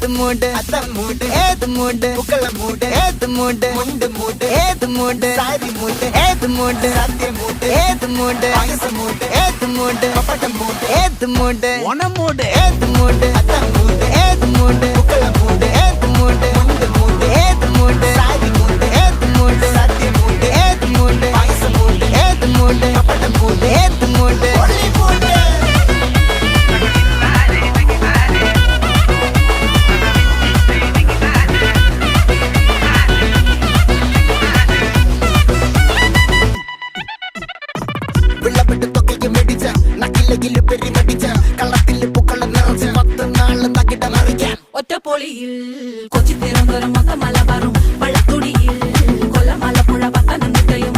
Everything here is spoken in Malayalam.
ഏത് മൂട് അത്ത മൂട് ഏത് മൂട് പുക്കള മൂട് ഏത് മൂട് മുണ്ട് മൂട് ഏത് മൂട് സാരി മൂട് ഏത് മൂട് സത്യ മൂട് ഏത് മൂട് പായസ മൂട് ഏത് മൂട് പപ്പടം മൂട് ഏത് മൂട് ഓണം മൂട് ഏത് മൂട് അത്ത മൂട് ഏത് മൂട് പുക്കള മൂട് ഏത് മൂട് മുണ്ട് മൂട് ഏത് മൂട് സാരി മൂട് ഏത് മൂട് സത്യ മൂട് ഏത് മൂട് പായസ മൂട് ഏത് മൂട് പപ്പടം മൂട് ഏത് മൂട് ഒളി മൂട് ഒറ്റപ്പൊളിയിൽ കൊച്ചി തിരുവനന്തപുരം മൊത്തം മലബാറും വള്ളത്തുടിയിൽ കൊല്ലം ആലപ്പുഴ പത്തനംതിട്ടയും